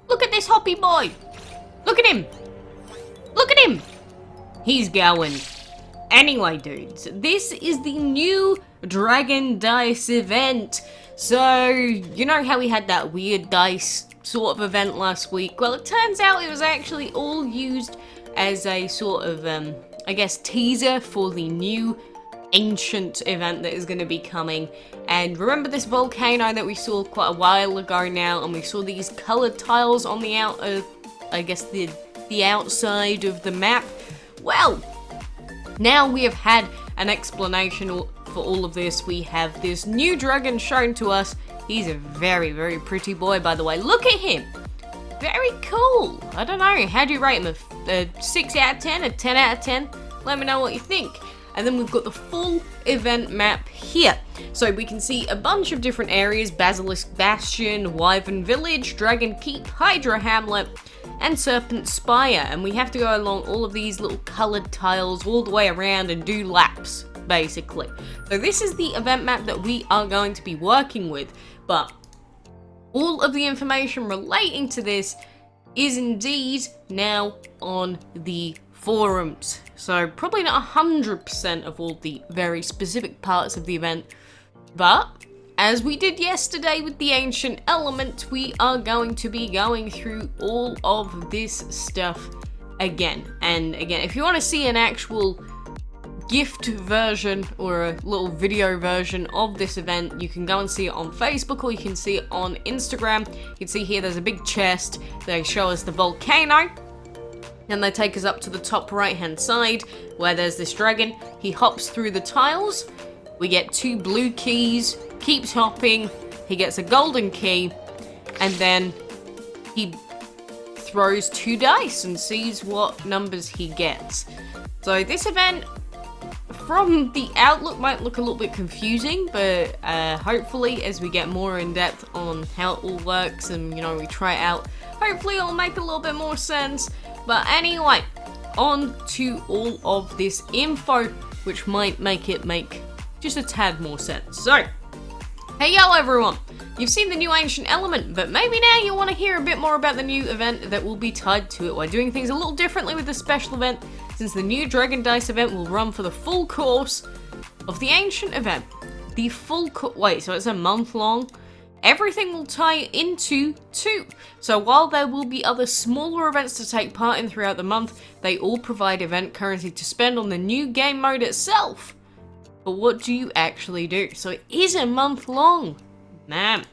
Look at this hoppy boy. Look at him. Look at him. He's going. Anyway, dudes, this is the new Dragon Dice event. So, you know how we had that weird dice sort of event last week? Well, it turns out it was actually all used as a sort of, I guess, teaser for the new ancient event that is going to be coming. And remember this volcano that we saw quite a while ago now, and we saw these colored tiles on the I guess the outside of the map? Well, now we have had an explanation for all of this. We have this new dragon shown to us. He's a very, very pretty boy, by the way. Look at him. Very cool. I don't know. How do you rate him? A 6 out of 10? A 10 out of 10? Let me know what you think. And then we've got the full event map here. So we can see a bunch of different areas. Basilisk Bastion, Wyvern Village, Dragon Keep, Hydra Hamlet, and Serpent Spire. And we have to go along all of these little coloured tiles all the way around and do laps, basically. So this is the event map that we are going to be working with. But all of the information relating to this is indeed now on the forums. So probably not 100% of all the very specific parts of the event, but as we did yesterday with the ancient element, we are going to be going through all of this stuff again. And again, if you want to see an actual gift version or a little video version of this event, you can go and see it on Facebook, or you can see it on Instagram. You can see here there's a big chest. They show us the volcano. And they take us up to the top right hand side where there's this dragon. He hops through the tiles. We get 2 blue keys, keeps hopping. He gets a golden key, and then he throws 2 dice and sees what numbers he gets. So this event, from the outlook, might look a little bit confusing, but hopefully as we get more in depth on how it all works and, you know, we try it out, hopefully it'll make a little bit more sense. But anyway, on to all of this info, which might make it make just a tad more sense. So, hey yo everyone, you've seen the new ancient element, but maybe now you want to hear a bit more about the new event that will be tied to it. We're doing things a little differently with the special event, since the new Dragon Dice event will run for the full course of the ancient event. The full wait, so it's a month long? Everything will tie into 2. So while there will be other smaller events to take part in throughout the month, they all provide event currency to spend on the new game mode itself. But what do you actually do? So it is a month long. Man.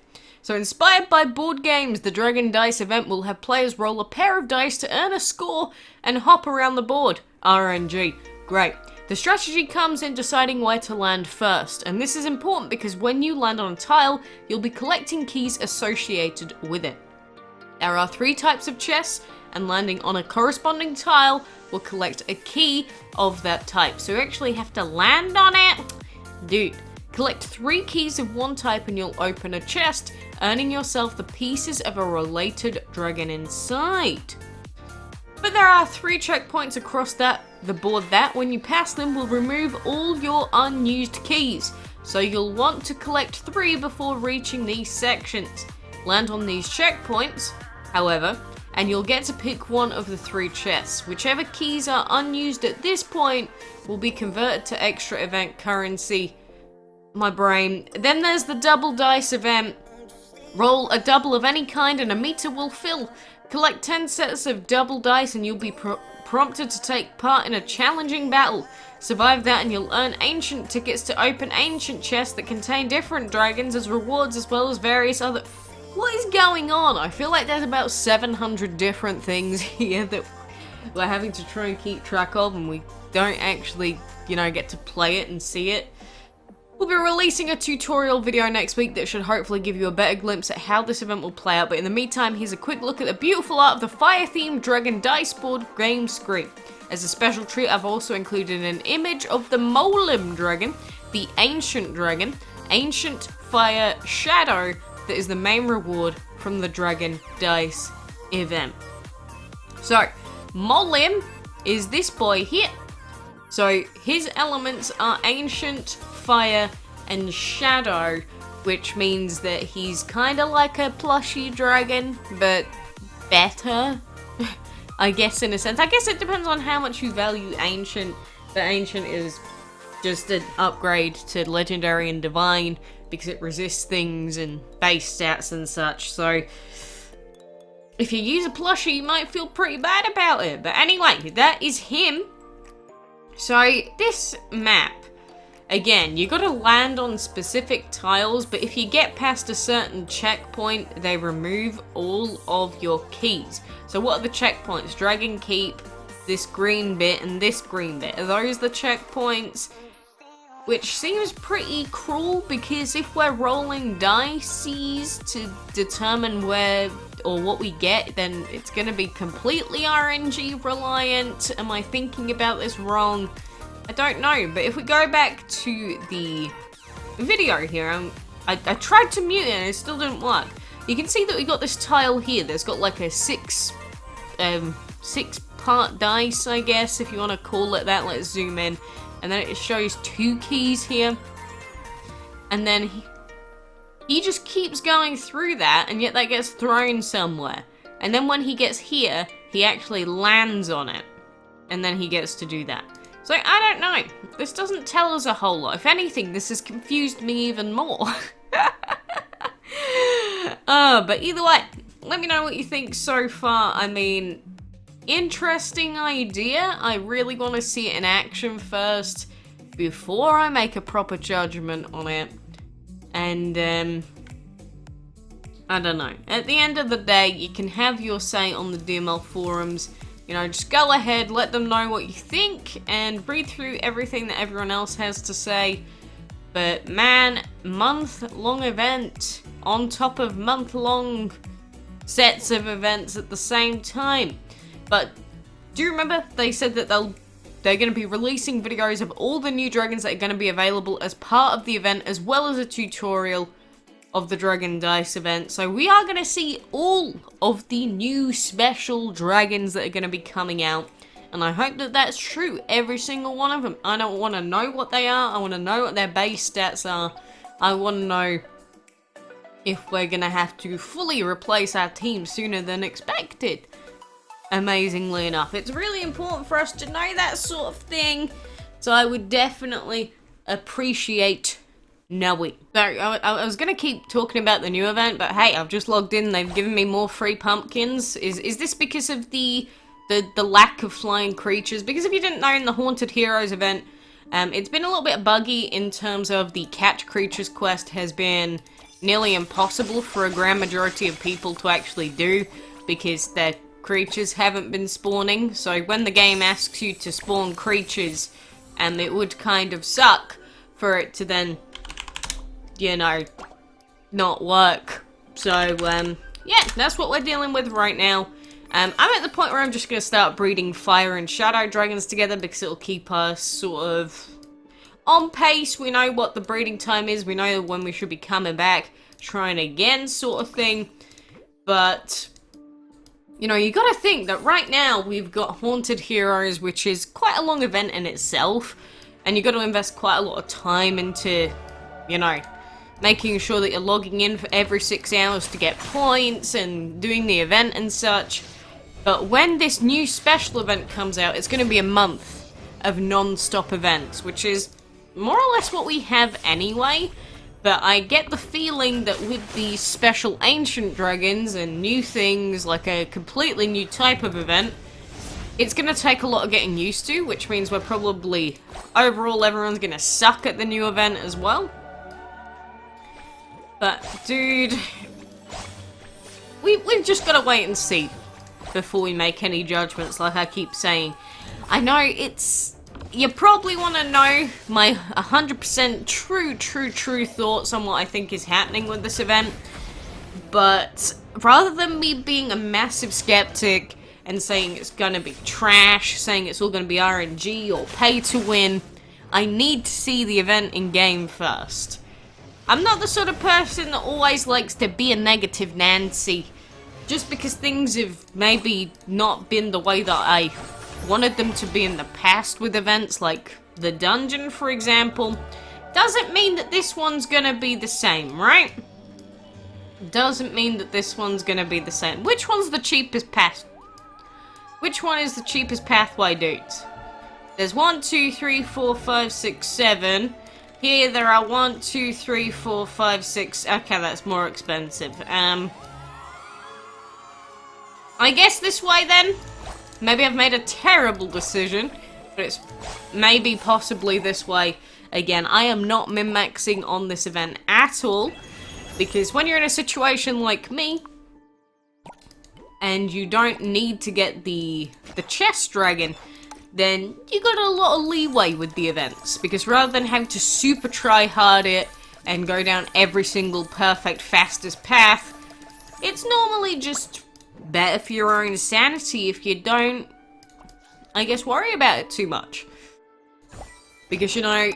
So inspired by board games, the Dragon Dice event will have players roll a pair of dice to earn a score and hop around the board. RNG. Great. The strategy comes in deciding where to land first, and this is important because when you land on a tile, you'll be collecting keys associated with it. There are 3 types of chests, and landing on a corresponding tile will collect a key of that type. So you actually have to land on it. Dude, collect 3 keys of one type and you'll open a chest, earning yourself the pieces of a related dragon inside. But there are 3 checkpoints across the board that, when you pass them, will remove all your unused keys. So you'll want to collect 3 before reaching these sections. Land on these checkpoints, however, and you'll get to pick one of the 3 chests. Whichever keys are unused at this point will be converted to extra event currency. My brain. Then there's the double dice event. Roll a double of any kind and a meter will fill. Collect 10 sets of double dice and you'll be prompted to take part in a challenging battle. Survive that and you'll earn ancient tickets to open ancient chests that contain different dragons as rewards, as well as various other... What is going on? I feel like there's about 700 different things here that we're having to try and keep track of, and we don't actually, you know, get to play it and see it. We'll be releasing a tutorial video next week that should hopefully give you a better glimpse at how this event will play out, but in the meantime, here's a quick look at the beautiful art of the fire-themed Dragon Dice board game screen. As a special treat, I've also included an image of the MOLIM dragon, the ancient dragon, ancient fire shadow, that is the main reward from the Dragon Dice event. So, MOLIM is this boy here. So, his elements are ancient, fire, and shadow, which means that he's kind of like a plushy dragon, but better, I guess, in a sense. I guess it depends on how much you value Ancient, but Ancient is just an upgrade to Legendary and Divine because it resists things and base stats and such, so if you use a plushie, you might feel pretty bad about it. But anyway, that is him. So, this map, again, you gotta land on specific tiles, but if you get past a certain checkpoint, they remove all of your keys. So what are the checkpoints? Dragon Keep, this green bit, and this green bit. Are those the checkpoints? Which seems pretty cruel, because if we're rolling dice to determine where or what we get, then it's going to be completely RNG reliant. Am I thinking about this wrong? I don't know, but if we go back to the video here, I tried to mute it and it still didn't work. You can see that we got this tile here that's got like a six part dice, I guess, if you want to call it that. Let's zoom in. And then it shows 2 keys here. And then he just keeps going through that, and yet that gets thrown somewhere. And then when he gets here, he actually lands on it. And then he gets to do that. So, I don't know. This doesn't tell us a whole lot. If anything, this has confused me even more. But either way, let me know what you think so far. I mean, interesting idea. I really want to see it in action first before I make a proper judgment on it. And I don't know. At the end of the day, you can have your say on the DML forums. You know, just go ahead, let them know what you think, and read through everything that everyone else has to say. But man, month-long event on top of month-long sets of events at the same time. But do you remember they said that they're going to be releasing videos of all the new dragons that are going to be available as part of the event, as well as a tutorial of the Dragon Dice event. So we are going to see all of the new special dragons that are going to be coming out. And I hope that that's true, every single one of them. I don't want to know what they are. I want to know what their base stats are. I want to know if we're going to have to fully replace our team sooner than expected. Amazingly enough, it's really important for us to know that sort of thing, so I would definitely appreciate knowing. So I was gonna keep talking about the new event, but hey, I've just logged in. They've given me more free pumpkins. Is this because of the lack of flying creatures? Because if you didn't know, in the Haunted Heroes event, it's been a little bit buggy in terms of the catch creatures quest has been nearly impossible for a grand majority of people to actually do, because their creatures haven't been spawning. So when the game asks you to spawn creatures, it would kind of suck for it to then, you know, not work. So yeah, that's what we're dealing with right now. I'm at the point where I'm just going to start breeding fire and shadow dragons together, because it'll keep us sort of on pace. We know what the breeding time is, we know when we should be coming back, trying again, sort of thing. But you know, you gotta think that right now we've got Haunted Heroes, which is quite a long event in itself, and you gotta invest quite a lot of time into, you know, making sure that you're logging in for every 6 hours to get points and doing the event and such. But when this new special event comes out, it's gonna be a month of non-stop events, which is more or less what we have anyway. But I get the feeling that with these special ancient dragons and new things, like a completely new type of event, it's going to take a lot of getting used to, which means we're probably, overall, everyone's going to suck at the new event as well. But, dude, we've just got to wait and see before we make any judgments, like I keep saying. I know you probably want to know my 100% true thoughts on what I think is happening with this event, but rather than me being a massive skeptic and saying it's gonna be trash, saying it's all gonna be RNG or pay to win, I need to see the event in game first. I'm not the sort of person that always likes to be a negative Nancy, just because things have maybe not been the way that I wanted them to be in the past with events like the dungeon, for example, doesn't mean that this one's gonna be the same, right? doesn't mean that this one's gonna be the same. Which one's the cheapest path? Which one is the cheapest pathway, dudes? There's 1, 2, 3, 4, 5, 6, 7. Here there are 1, 2, 3, 4, 5, 6. Okay, that's more expensive. I guess this way then? Maybe I've made a terrible decision, but it's maybe possibly this way. Again, I am not min-maxing on this event at all, because when you're in a situation like me, and you don't need to get the chest dragon, then you got a lot of leeway with the events, because rather than having to super try hard it and go down every single perfect fastest path, it's normally just better for your own sanity if you don't, I guess, worry about it too much. Because, you know,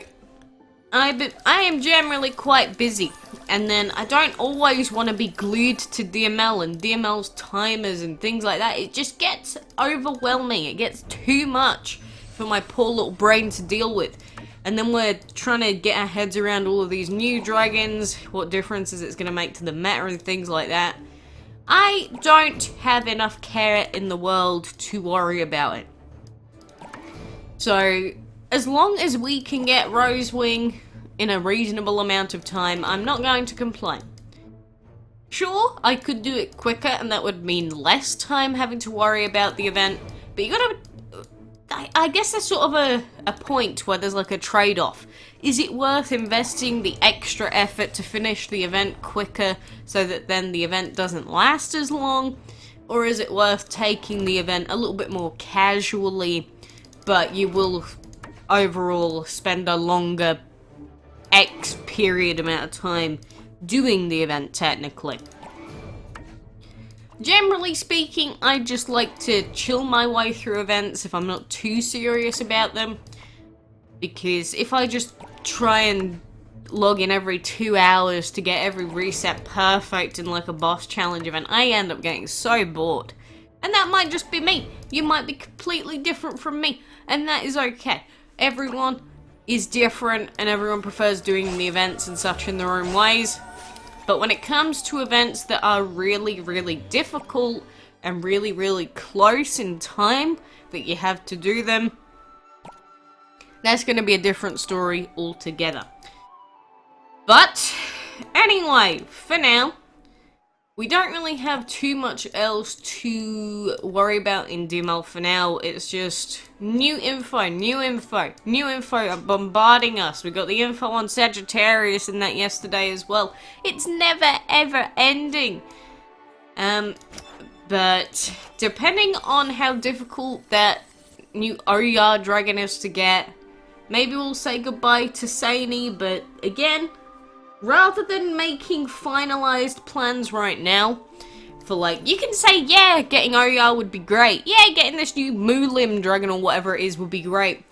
I am generally quite busy, and then I don't always want to be glued to DML and DML's timers and things like that. It just gets overwhelming. It gets too much for my poor little brain to deal with. And then we're trying to get our heads around all of these new dragons, what differences it's going to make to the meta and things like that. I don't have enough care in the world to worry about it. So, as long as we can get Rosewing in a reasonable amount of time, I'm not going to complain. Sure, I could do it quicker, and that would mean less time having to worry about the event, but you gotta... I guess there's sort of a point where there's like a trade-off. Is it worth investing the extra effort to finish the event quicker so that then the event doesn't last as long? Or is it worth taking the event a little bit more casually, but you will overall spend a longer X period amount of time doing the event technically? Generally speaking, I just like to chill my way through events if I'm not too serious about them. Because if I just try and log in every 2 hours to get every reset perfect in like a boss challenge event, I end up getting so bored. And that might just be me. You might be completely different from me, and that is okay. Everyone is different, and everyone prefers doing the events and such in their own ways. But when it comes to events that are really, really difficult and really, really close in time that you have to do them, that's going to be a different story altogether. But anyway, for now, we don't really have too much else to worry about in DML for now. It's just new info bombarding us. We got the info on Sagittarius and that yesterday as well. It's never ever ending. But depending on how difficult that new OR dragon is to get, maybe we'll say goodbye to Saini, but again, rather than making finalized plans right now, for like, you can say, yeah, getting OR would be great. Yeah, getting this new MOLIM dragon or whatever it is would be great.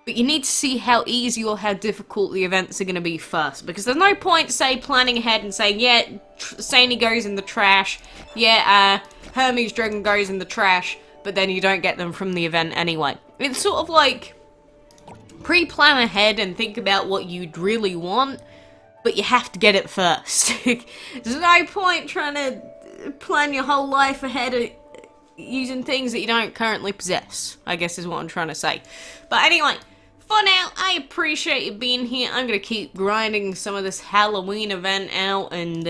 But you need to see how easy or how difficult the events are going to be first. Because there's no point, say, planning ahead and saying, yeah, Saini goes in the trash. Yeah, Hermes dragon goes in the trash. But then you don't get them from the event anyway. It's sort of like, pre-plan ahead and think about what you'd really want, but you have to get it first. There's no point trying to plan your whole life ahead using things that you don't currently possess, I guess is what I'm trying to say. But anyway, for now, I appreciate you being here. I'm going to keep grinding some of this Halloween event out and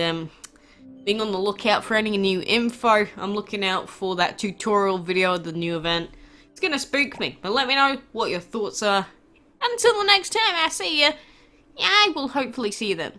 being on the lookout for any new info. I'm looking out for that tutorial video of the new event. It's going to spook me, but let me know what your thoughts are. Until the next time I see you, I will hopefully see you then.